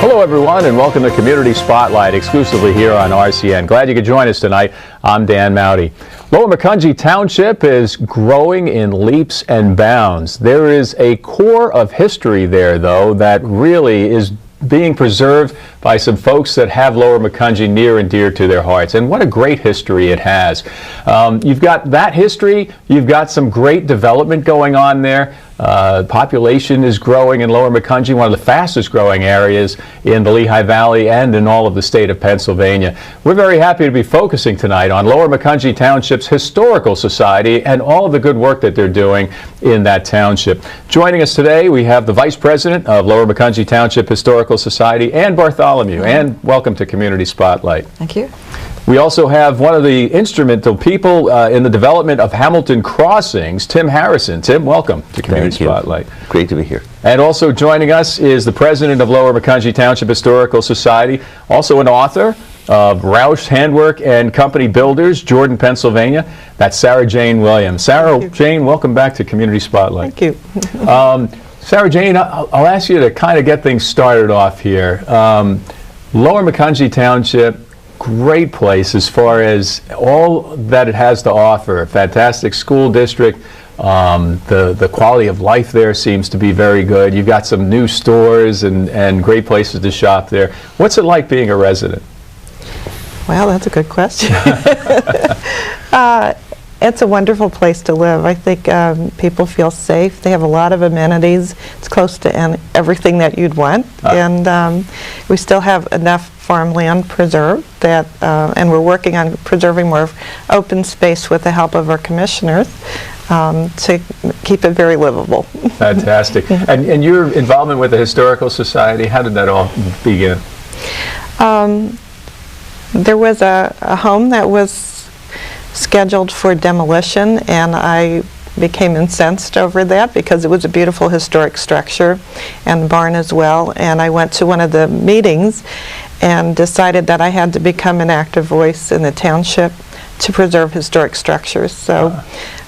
Hello everyone, and welcome to Community Spotlight, exclusively here on RCN. Glad you could join us tonight. I'm Dan Mowdy. Lower Macungie Township is growing in leaps and bounds. There is a core of history there, though, that really is being preserved by some folks that have Lower Macungie near and dear to their hearts. And what a great history it has. You've got that history, you've got some great development going on there. Population is growing in Lower Macungie, one of the fastest growing areas in the Lehigh Valley and in all of the state of Pennsylvania. We're very happy to be focusing tonight on Lower Macungie Township's Historical Society and all of the good work that they're doing in that township. Joining us today, we have the Vice President of Lower Macungie Township Historical Society, Ann Bartholomew. Ann, welcome to Community Spotlight. Thank you. We also have one of the instrumental people in the development of Hamilton Crossings, Tim Harrison. Tim, welcome to Community Spotlight. Great to be here. And also joining us is the president of Lower Macungie Township Historical Society, also an author of Roush Handwork and Company Builders, Jordan, Pennsylvania. That's Sarajane Williams. Sarajane, welcome back to Community Spotlight. Thank you. Sarajane, I'll ask you to kind of get things started off here. Lower Macungie Township, great place as far as all that it has to offer. Fantastic school district. The quality of life there seems to be very good. You've got some new stores and great places to shop there. What's it like being a resident? Well, that's a good question. It's a wonderful place to live. I think people feel safe. They have a lot of amenities. It's close to everything that you'd want. And we still have enough farmland preserved that, and we're working on preserving more open space with the help of our commissioners to keep it very livable. Fantastic. And your involvement with the Historical Society, how did that all begin? There was a home that was scheduled for demolition, and I became incensed over that because it was a beautiful historic structure, and the barn as well. And I went to one of the meetings and decided that I had to become an active voice in the township to preserve historic structures. So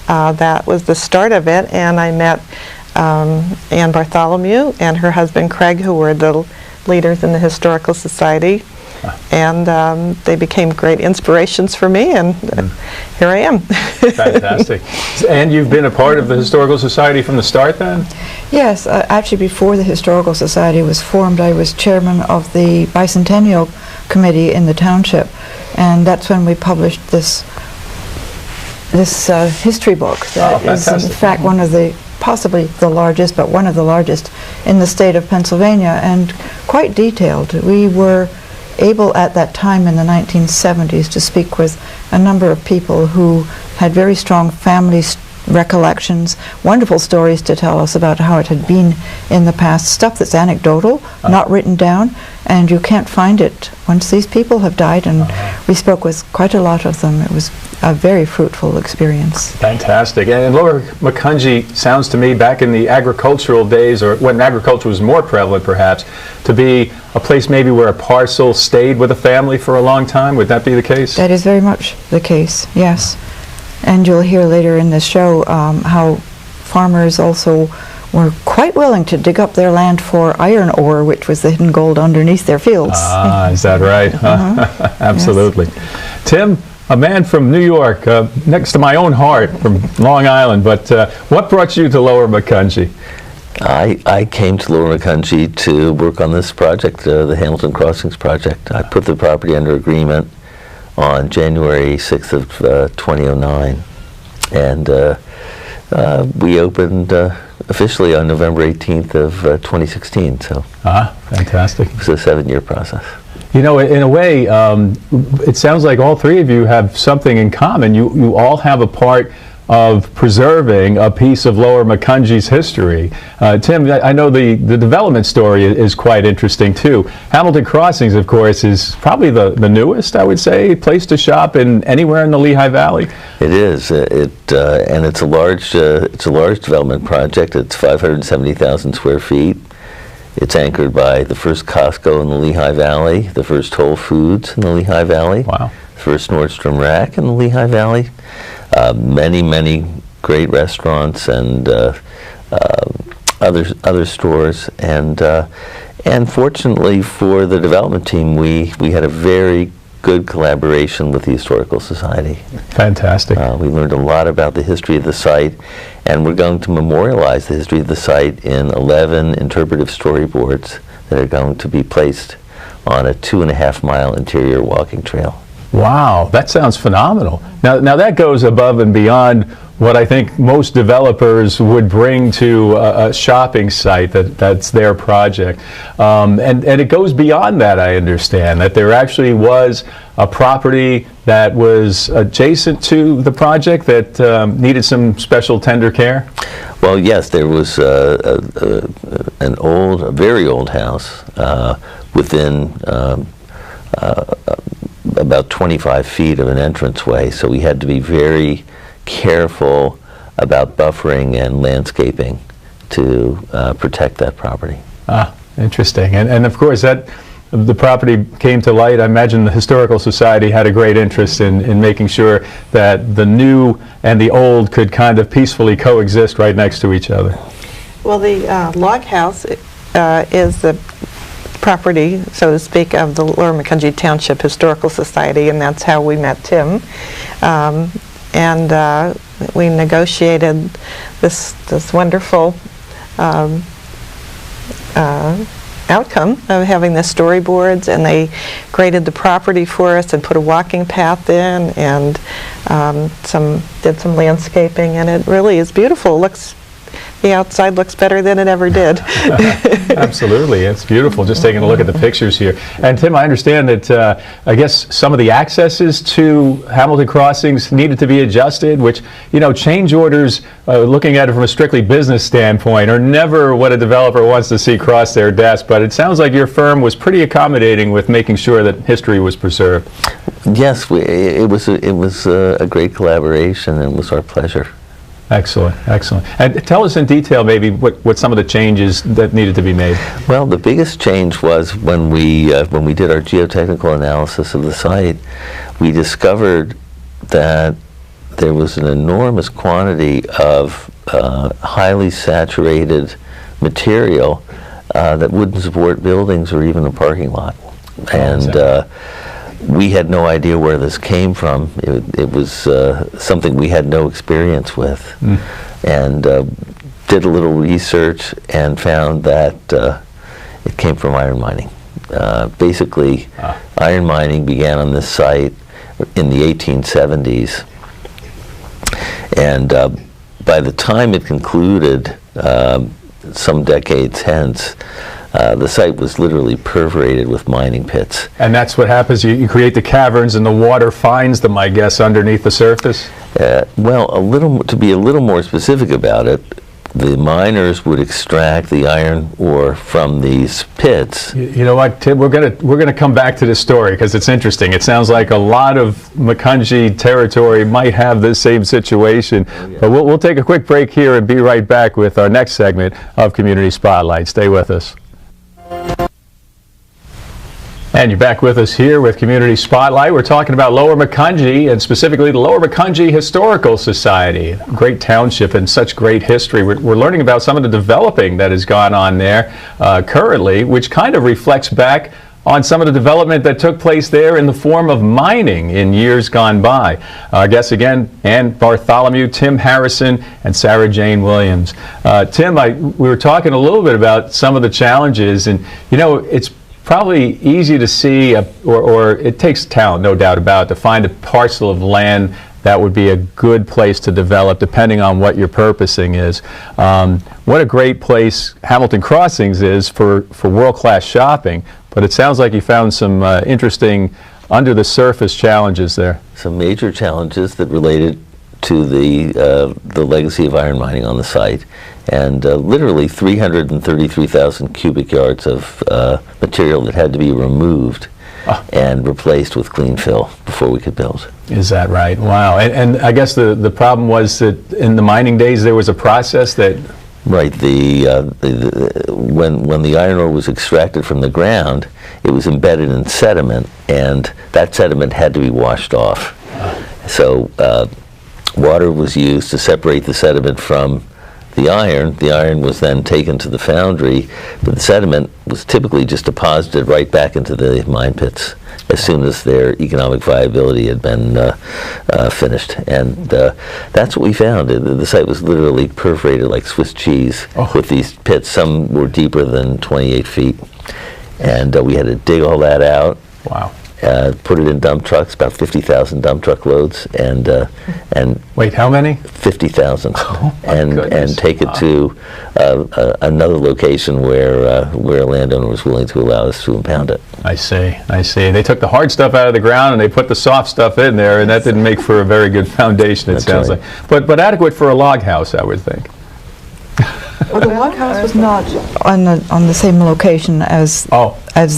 that was the start of it, and I met Ann Bartholomew and her husband Craig, who were the leaders in the Historical Society. And they became great inspirations for me, and here I am. Fantastic. And you've been a part of the Historical Society from the start then? Yes, actually before the Historical Society was formed, I was chairman of the Bicentennial Committee in the township, and that's when we published this history book that is in fact one of the, possibly the largest, but one of the largest in the state of Pennsylvania, and quite detailed. We were able at that time in the 1970s to speak with a number of people who had very strong family recollections, wonderful stories to tell us about how it had been in the past, stuff that's anecdotal, not written down, and you can't find it once these people have died, and we spoke with quite a lot of them. It was a very fruitful experience. Fantastic. And Lower Macungie sounds to me, back in the agricultural days, or when agriculture was more prevalent perhaps, to be a place maybe where a parcel stayed with a family for a long time. Would that be the case? That is very much the case, yes. And you'll hear later in this show how farmers also were quite willing to dig up their land for iron ore, which was the hidden gold underneath their fields. Ah, is that right? Absolutely. Yes. Tim, a man from New York, next to my own heart, from Long Island, but what brought you to Lower Macungie? I came to Lower Macungie to work on this project, the Hamilton Crossings project. I put the property under agreement on January 6th of 2009, and we opened officially on November 18th of 2016. So fantastic. It was a 7-year process. You know, in a way, it sounds like all three of you have something in common. You all have a part of preserving a piece of Lower Macungie's history. Tim, I know the development story is quite interesting too. Hamilton Crossings, of course, is probably the newest, I would say, place to shop in anywhere in the Lehigh Valley. It is, and it's a large development project. It's 570,000 square feet. It's anchored by the first Costco in the Lehigh Valley, the first Whole Foods in the Lehigh Valley, wow, first Nordstrom Rack in the Lehigh Valley. Many great restaurants and other stores, and fortunately for the development team, we had a very good collaboration with the Historical Society. Fantastic. We learned a lot about the history of the site, and we're going to memorialize the history of the site in 11 interpretive storyboards that are going to be placed on a 2.5-mile interior walking trail. Wow, that sounds phenomenal. Now that goes above and beyond what I think most developers would bring to a shopping site that's their project. And it goes beyond that, I understand, that there actually was a property that was adjacent to the project that needed some special tender care? Well, yes, there was a very old house within about 25 feet of an entranceway, so we had to be very careful about buffering and landscaping to protect that property. Ah, interesting. And of course, the property came to light. I imagine the Historical Society had a great interest in making sure that the new and the old could kind of peacefully coexist right next to each other. Well, the log house is the property, so to speak, of the Lower Macungie Township Historical Society, and that's how we met Tim. And we negotiated this wonderful outcome of having the storyboards, and they graded the property for us and put a walking path in, and did some landscaping, and it really is beautiful. The outside looks better than it ever did. Absolutely, it's beautiful. Just taking a look at the pictures here. And Tim, I understand that I guess some of the accesses to Hamilton Crossings needed to be adjusted, which, you know, change orders, looking at it from a strictly business standpoint, are never what a developer wants to see cross their desk. But it sounds like your firm was pretty accommodating with making sure that history was preserved. Yes, it was a great collaboration, and it was our pleasure. Excellent, excellent. And tell us in detail maybe what some of the changes that needed to be made. Well, the biggest change was when we did our geotechnical analysis of the site, we discovered that there was an enormous quantity of highly saturated material that wouldn't support buildings or even a parking lot. And we had no idea where this came from. It was something we had no experience with. And did a little research and found that it came from iron mining. Basically, iron mining began on this site in the 1870s. And by the time it concluded, some decades hence, the site was literally perforated with mining pits. And that's what happens, you create the caverns and the water finds them, I guess, underneath the surface? Well, to be a little more specific about it, the miners would extract the iron ore from these pits. You know what, Tim, we're gonna come back to this story because it's interesting. It sounds like a lot of Macungie territory might have this same situation. Oh, yeah. But we'll take a quick break here and be right back with our next segment of Community Spotlight. Stay with us. And you're back with us here with Community Spotlight. We're talking about Lower Macungie, and specifically the Lower Macungie Historical Society. Great township and such great history. We're learning about some of the developing that has gone on there currently, which kind of reflects back on some of the development that took place there in the form of mining in years gone by. Our guests again, Ann Bartholomew, Tim Harrison, and Sarajane Williams. Tim, we were talking a little bit about some of the challenges, and you know, it's probably easy to see, or it takes talent, no doubt about it, to find a parcel of land that would be a good place to develop, depending on what your purposing is. What a great place Hamilton Crossings is for world-class shopping, but it sounds like you found some interesting under-the-surface challenges there. Some major challenges that related to the legacy of iron mining on the site, and literally 333,000 cubic yards of material that had to be removed and replaced with clean fill before we could build. Is that right? Wow. And I guess the problem was that in the mining days there was a process that... Right. When the iron ore was extracted from the ground, it was embedded in sediment, and that sediment had to be washed off. So water was used to separate the sediment from the iron was then taken to the foundry, but the sediment was typically just deposited right back into the mine pits as soon as their economic viability had been finished. And that's what we found. The site was literally perforated like Swiss cheese with these pits. Some were deeper than 28 feet. And we had to dig all that out. Wow. Put it in dump trucks, about 50,000 dump truck loads, and wait, how many? 50,000, and take it to another location where a landowner was willing to allow us to impound it. I see. They took the hard stuff out of the ground and they put the soft stuff in there, and that didn't make for a very good foundation. It sounds like, but adequate for a log house, I would think. Well, the log house was not on the same location as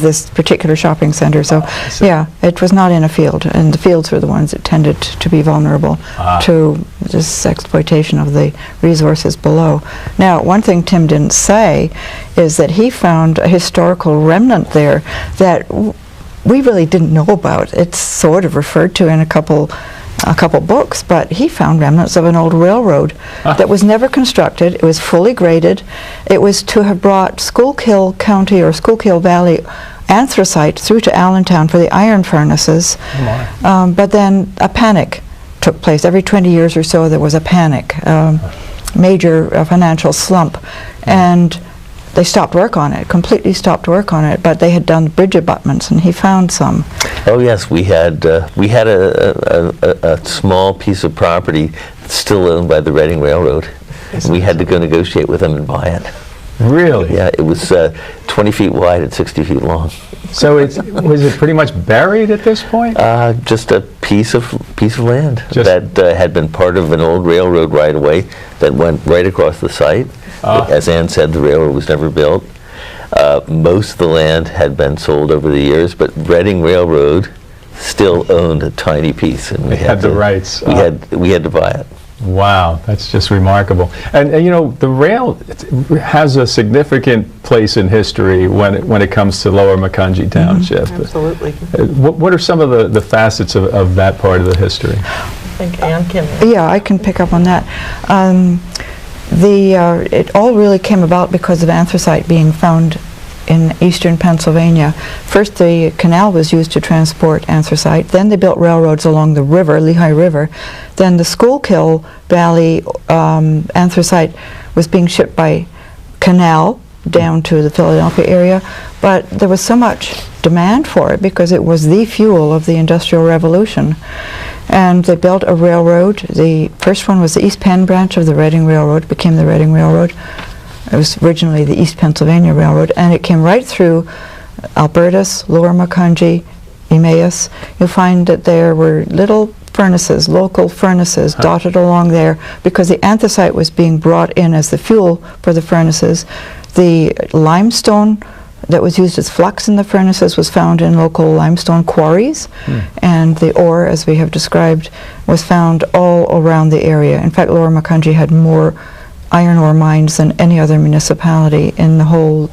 this particular shopping center. So, yeah, it was not in a field, and the fields were the ones that tended to be vulnerable to this exploitation of the resources below. Now, one thing Tim didn't say is that he found a historical remnant there that we really didn't know about. It's sort of referred to in a couple books, but he found remnants of an old railroad that was never constructed. It was fully graded. It was to have brought Schuylkill County or Schuylkill Valley anthracite through to Allentown for the iron furnaces. But then a panic took place. Every 20 years or so there was a panic, major financial slump, and they stopped work on it, completely stopped work on it, but they had done bridge abutments, and he found some. Oh yes, we had a small piece of property still owned by the Reading Railroad. We had to go negotiate with them and buy it. Really? Yeah, it was 20 feet wide and 60 feet long. So was it pretty much buried at this point? Just a piece of land that had been part of an old railroad right-of-way that went right across the site. As Ann said, the railroad was never built. Most of the land had been sold over the years, but Reading Railroad still owned a tiny piece, and we had the rights. We had to buy it. Wow, that's just remarkable. And you know, the rail has a significant place in history when it comes to Lower Macungie Township. Absolutely. What are some of the facets of that part of the history? I think Ann can. Yeah, I can pick up on that. It all really came about because of anthracite being found in eastern Pennsylvania. First, the canal was used to transport anthracite. Then they built railroads along the river, Lehigh River. Then the Schuylkill Valley anthracite was being shipped by canal down to the Philadelphia area. But there was so much demand for it because it was the fuel of the Industrial Revolution. And they built a railroad. The first one was the East Penn branch of the Reading Railroad, became the Reading Railroad. It was originally the East Pennsylvania Railroad, and it came right through Albertus, Lower Macungie, Emmaus. You'll find that there were little furnaces, local furnaces, dotted along there because the anthracite was being brought in as the fuel for the furnaces. The limestone that was used as flux in the furnaces was found in local limestone quarries, and the ore, as we have described, was found all around the area. In fact, Lower Macungie had more iron ore mines than any other municipality in the whole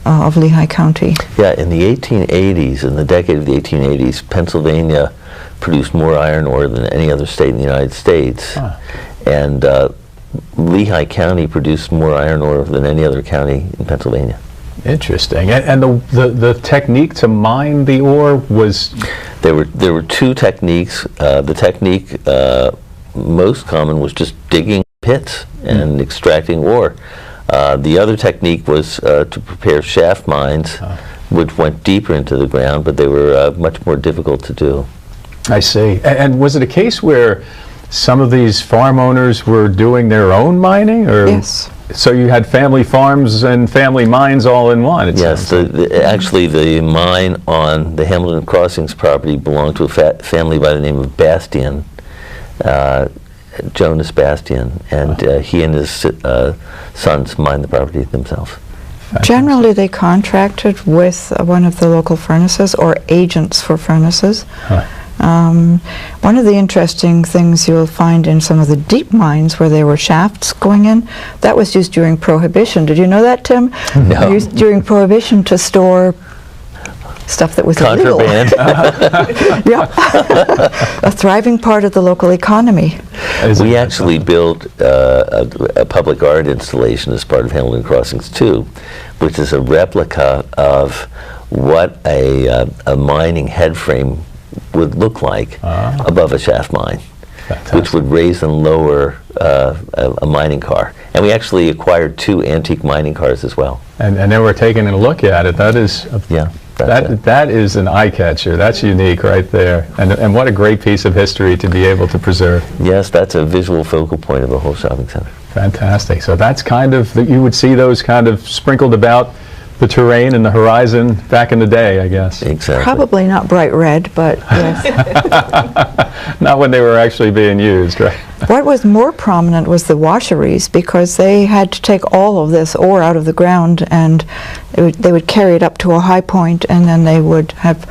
of Lehigh County. Yeah, in the 1880s, in the decade of the 1880s, Pennsylvania produced more iron ore than any other state in the United States, and Lehigh County produced more iron ore than any other county in Pennsylvania. Interesting. And the technique to mine the ore was? There were two techniques. The technique most common was just digging pits and extracting ore. The other technique was to prepare shaft mines, which went deeper into the ground, but they were much more difficult to do. I see. And was it a case where some of these farm owners were doing their own mining? Or? Yes. So you had family farms and family mines all in one? Yes. Actually, the mine on the Hamilton Crossings property belonged to a family by the name of Bastian, Jonas Bastian, and he and his sons mined the property themselves. Generally, they contracted with one of the local furnaces or agents for furnaces. One of the interesting things you'll find in some of the deep mines where there were shafts going in, that was used during Prohibition. Did you know that, Tim? No. Used during Prohibition to store stuff that was Contraband. illegal. Yeah. A thriving part of the local economy. We actually built a public art installation as part of Hamilton Crossings 2, which is a replica of what a mining head frame would look like above a shaft mine. Fantastic. Which would raise and lower a mining car. And we actually acquired 2 antique mining cars as well. And then we're taking a look at it. That is that is an eye catcher. That's unique right there. And what a great piece of history to be able to preserve. Yes, that's a visual focal point of the whole shopping center. Fantastic. So that's kind of, you would see those kind of sprinkled about the terrain and the horizon back in the day, I guess. Exactly. Probably not bright red, but yes. Not when they were actually being used, right? What was more prominent was the washeries, because they had to take all of this ore out of the ground, and they would carry it up to a high point, and then they would have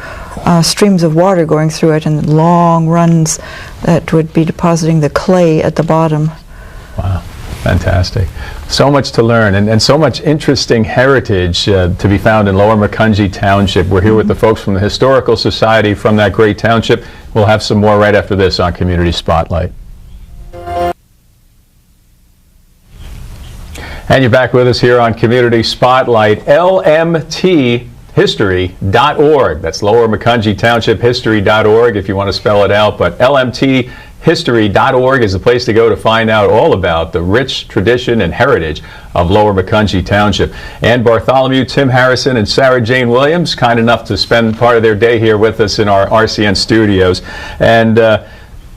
streams of water going through it and long runs that would be depositing the clay at the bottom. Wow. Fantastic. So much to learn, and so much interesting heritage to be found in Lower Macungie Township. We're here with the folks from the Historical Society from that great township. We'll have some more right after this on Community Spotlight. And you're back with us here on Community Spotlight. LMTHistory.org. That's Lower Macungie Township History.org if you want to spell it out, but LMTHistory.org is the place to go to find out all about the rich tradition and heritage of Lower Macungie Township. And Bartholomew, Tim Harrison, and Sarajane Williams, kind enough to spend part of their day here with us in our RCN studios. And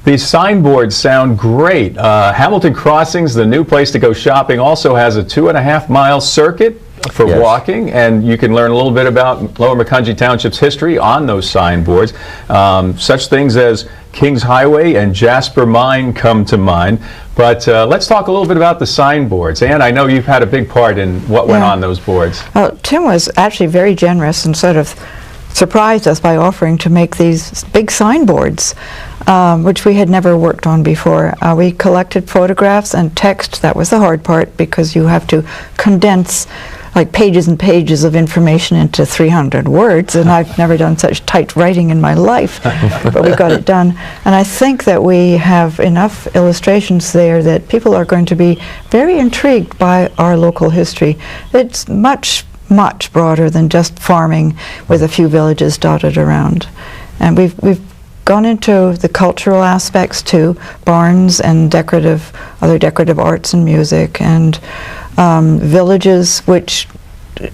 these signboards sound great. Hamilton Crossings, the new place to go shopping, also has a 2.5-mile circuit for walking, and you can learn a little bit about Lower Macungie Township's history on those signboards. Such things as Kings Highway and Jasper Mine come to mind. But let's talk a little bit about the signboards. Ann, I know you've had a big part in what went on those boards. Well, Tim was actually very generous and sort of surprised us by offering to make these big signboards, which we had never worked on before. We collected photographs and text. That was the hard part, because you have to condense like pages and pages of information into 300 words, and I've never done such tight writing in my life, but we got it done. And I think that we have enough illustrations there that people are going to be very intrigued by our local history. It's much broader than just farming with a few villages dotted around. And we've gone into the cultural aspects too, barns and other decorative arts and music, and villages which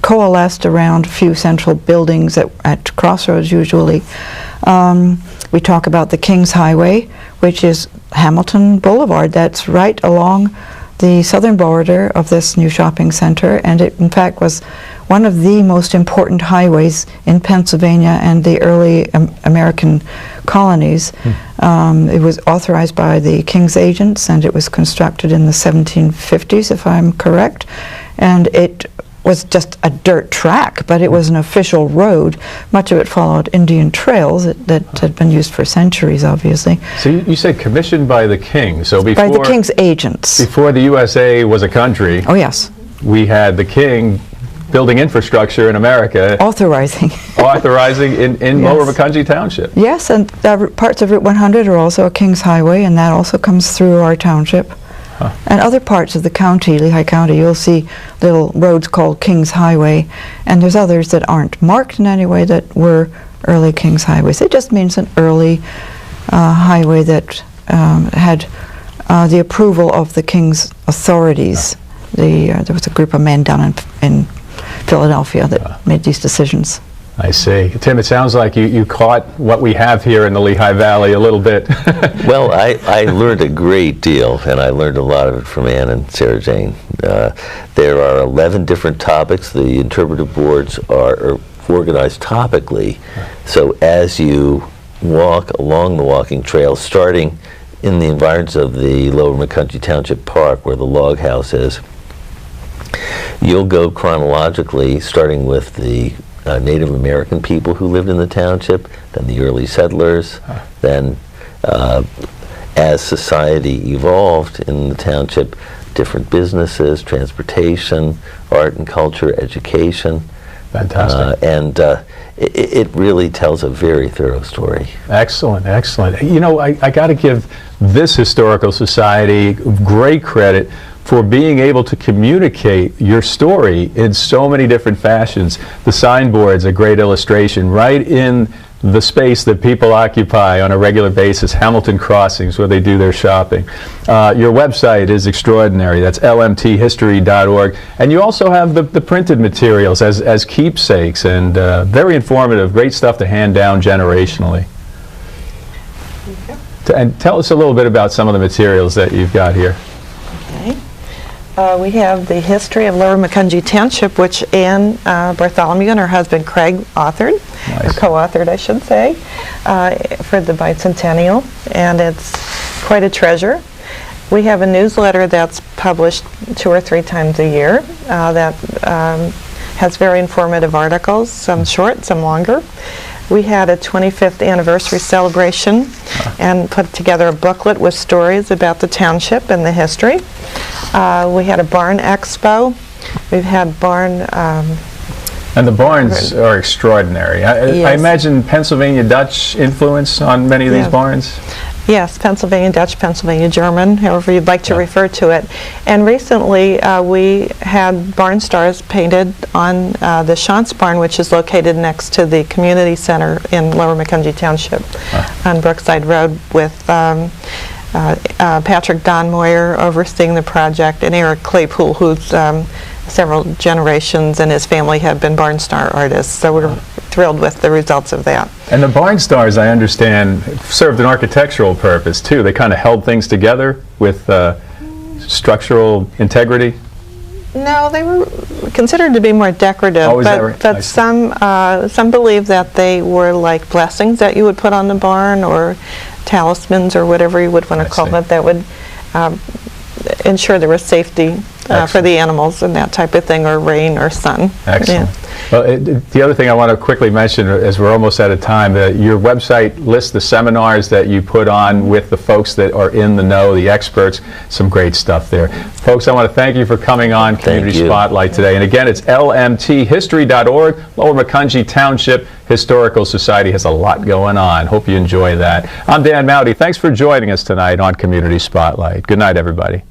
coalesced around a few central buildings at crossroads usually. We talk about the Kings Highway, which is Hamilton Boulevard. That's right along the southern border of this new shopping center, and it in fact was one of the most important highways in Pennsylvania and the early American colonies. It was authorized by the King's agents, and it was constructed in the 1750s, if I'm correct, and it was just a dirt track, but it was an official road. Much of it followed Indian trails that had been used for centuries, obviously. So you said commissioned by the King. So before, by the King's agents. Before the USA was a country. Oh, yes. We had the King building infrastructure in America. Authorizing in Lower Macungie Township. Yes, and parts of Route 100 are also a King's Highway, and that also comes through our township. And other parts of the county, Lehigh County, you'll see little roads called King's Highway, and there's others that aren't marked in any way that were early King's Highways. It just means an early highway that had the approval of the King's authorities. There was a group of men down in Philadelphia that made these decisions. I see. Tim, it sounds like you caught what we have here in the Lehigh Valley a little bit. Well, I learned a great deal, and I learned a lot of it from Ann and Sarajane. There are 11 different topics. The interpretive boards are organized topically, so as you walk along the walking trail, starting in the environs of the Lower Macungie Township Park, where the log house is, you'll go chronologically, starting with the Native American people who lived in the township, then the early settlers, then as society evolved in the township, different businesses, transportation, art and culture, education, Fantastic. And it really tells a very thorough story. Excellent, excellent. You know, I got to give this historical society great credit for being able to communicate your story in so many different fashions. The signboard's a great illustration right in the space that people occupy on a regular basis, Hamilton Crossings, where they do their shopping. Your website is extraordinary. That's lmthistory.org. And you also have the printed materials as keepsakes, and very informative, great stuff to hand down generationally. And tell us a little bit about some of the materials that you've got here. Okay. We have the history of Lower Macungie Township, which Anne Bartholomew and her husband Craig authored, Nice. or co-authored, I should say, for the bicentennial, and it's quite a treasure. We have a newsletter that's published 2 or 3 times a year that has very informative articles, some short, some longer. We had a 25th anniversary celebration and put together a booklet with stories about the township and the history. We had a barn expo. We've had barn... And the barns are extraordinary. I Yes. imagine Pennsylvania Dutch influence on many of these Yeah. barns? Yes, Pennsylvania Dutch, Pennsylvania German, however you'd like to Yeah. refer to it. And recently we had barn stars painted on the Shantz Barn, which is located next to the community center in Lower Macungie Township on Brookside Road, with Patrick Donmoyer overseeing the project, and Eric Claypool, who's several generations, and his family have been barn star artists. So we're thrilled with the results of that. And the barn stars, I understand, served an architectural purpose too. They kind of held things together with structural integrity. No, they were considered to be more decorative, Oh, is that right? I but see. some believe that they were like blessings that you would put on the barn, or talismans, or whatever you would want I to call see. it, that would ensure there was safety for Excellent. the animals and that type of thing, or rain or sun. Excellent. Yeah. Well, the other thing I want to quickly mention, as we're almost out of time, your website lists the seminars that you put on with the folks that are in the know, the experts. Some great stuff there. Folks, I want to thank you for coming on Community you. Spotlight today. And again, it's lmthistory.org. Lower Macungie Township Historical Society has a lot going on. Hope you enjoy that. I'm Dan Mowdy. Thanks for joining us tonight on Community Spotlight. Good night, everybody.